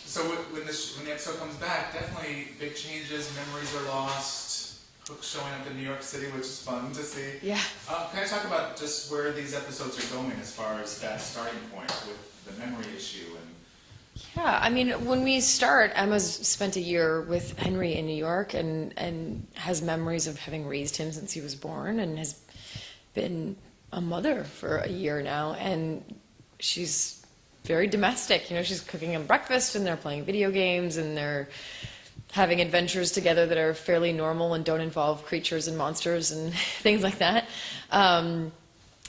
So when the episode comes back, definitely big changes, memories are lost, Hook showing up in New York City, which is fun to see. Yeah. Can I talk about just where these episodes are going as far as that starting point with the memory issue and... Yeah, I mean, when we start, Emma's spent a year with Henry in New York and has memories of having raised him since he was born and has been a mother for a year now, and she's very domestic. You know, she's cooking him breakfast and they're playing video games and they're having adventures together that are fairly normal and don't involve creatures and monsters and things like that. And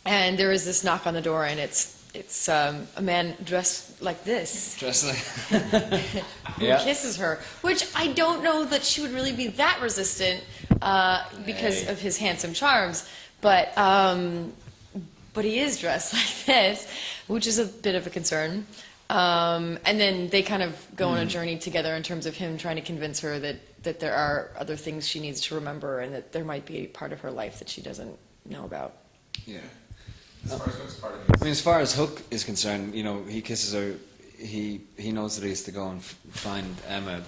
there is this knock on the door, and it's a man dressed like this. Dressed like... who kisses her, which I don't know that she would really be that resistant because of his handsome charms, but he is dressed like this, which is a bit of a concern. And then they kind of go on a journey together in terms of him trying to convince her that there are other things she needs to remember and that there might be a part of her life that she doesn't know about. Yeah. As far as Hook's part of this. I mean, as far as Hook is concerned, you know, he kisses her. He knows that he has to go and find Emma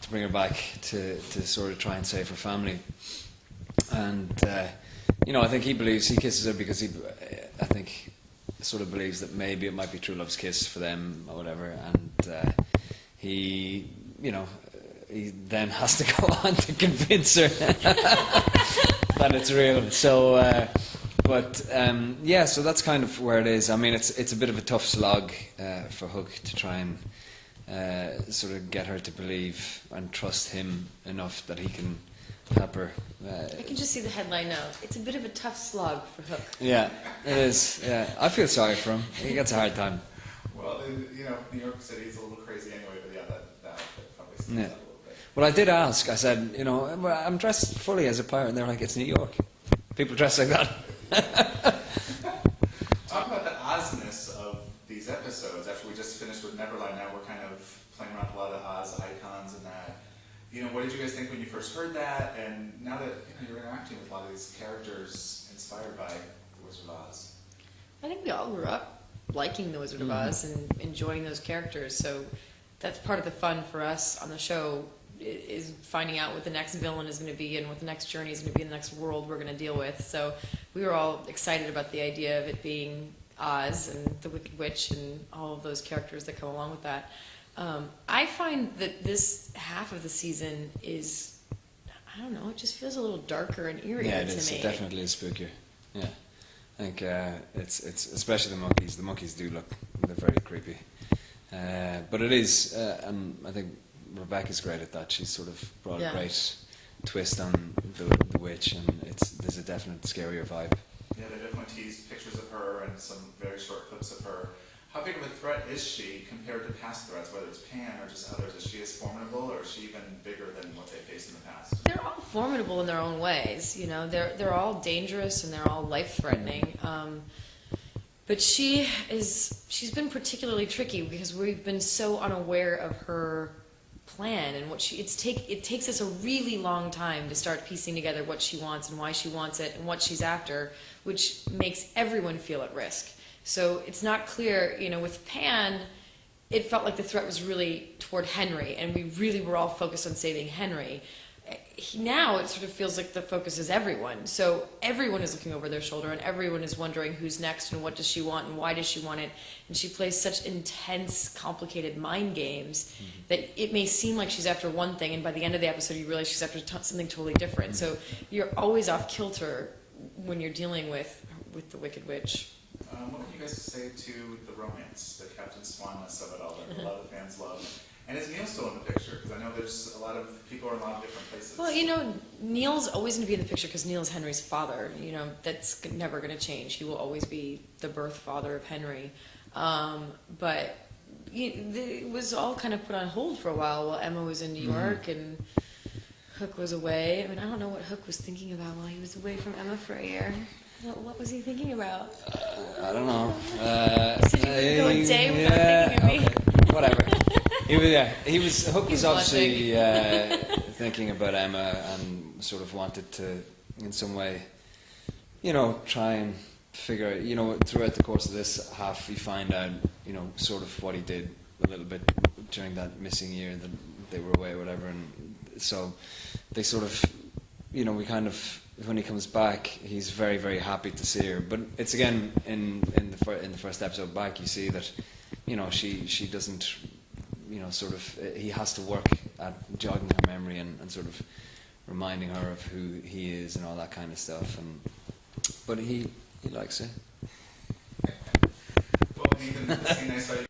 to bring her back to sort of try and save her family. And you know, I think he kisses her because I think, sort of believes that maybe it might be true love's kiss for them or whatever. And he then has to go on to convince her that it's real. So. Yeah, so that's kind of where it is. I mean, it's a bit of a tough slog for Hook to try and sort of get her to believe and trust him enough that he can help her. I can just see the headline now. It's a bit of a tough slog for Hook. Yeah, it is. Yeah, I feel sorry for him. He gets a hard time. Well, you know, New York City is a little crazy anyway, but yeah, that probably stands out a little bit. Well, I did ask. I said, you know, I'm dressed fully as a pirate, and they're like, it's New York. People dress like that. Talk about the Ozness of these episodes. After we just finished with Neverland, now we're kind of playing around with a lot of Oz icons and that. You know, what did you guys think when you first heard that? And now that you're interacting with a lot of these characters inspired by The Wizard of Oz. I think we all grew up liking The Wizard of Oz and enjoying those characters, so that's part of the fun for us on the show, is finding out what the next villain is going to be and what the next journey is going to be in the next world we're going to deal with. So we were all excited about the idea of it being Oz and the Wicked Witch and all of those characters that come along with that. I find that this half of the season is, I don't know, it just feels a little darker and eerie to me. Yeah, it is. It definitely is spookier. Yeah, I think it's especially the monkeys. The monkeys do they're very creepy. But it is, and I think Rebecca's great at that. She's sort of brought a great twist on the witch, and there's a definite scarier vibe. Yeah, they definitely teased pictures of her and some very short clips of her. How big of a threat is she compared to past threats, whether it's Pan or just others? Is she as formidable, or is she even bigger than what they faced in the past? They're all formidable in their own ways. You know, they're all dangerous and they're all life-threatening. But she's been particularly tricky because we've been so unaware of her plan and what it takes us a really long time to start piecing together what she wants and why she wants it and what she's after, which makes everyone feel at risk. So it's not clear, you know, with Pan, it felt like the threat was really toward Henry, and we really were all focused on saving Henry. Now it sort of feels like the focus is everyone. So everyone is looking over their shoulder, and everyone is wondering who's next and what does she want and why does she want it. And she plays such intense, complicated mind games that it may seem like she's after one thing, and by the end of the episode you realize she's after something totally different. So you're always off kilter when you're dealing with the Wicked Witch. What would you guys say to the romance, the Captain Swanness of it all that a lot of fans love? And is Neil still in the picture? Because I know there's a lot of people are in a lot of different places. Well, you know, Neil's always going to be in the picture because Neil's Henry's father. You know, that's never going to change. He will always be the birth father of Henry. But it was all kind of put on hold for a while Emma was in New York and Hook was away. I mean, I don't know what Hook was thinking about while he was away from Emma for a year. What was he thinking about? I don't know. So you could go a day without thinking of me? Whatever. Hook was obviously thinking about Emma and sort of wanted to, in some way, you know, try and figure out, you know, throughout the course of this half, we find out, you know, sort of what he did a little bit during that missing year that they were away or whatever, and so they sort of, you know, we kind of, when he comes back, he's very, very happy to see her. But it's again in the first episode back, you see that, you know, she doesn't, you know, sort of, he has to work at jogging her memory and sort of reminding her of who he is and all that kind of stuff. And but he likes it. Well, Nathan, the scene I saw you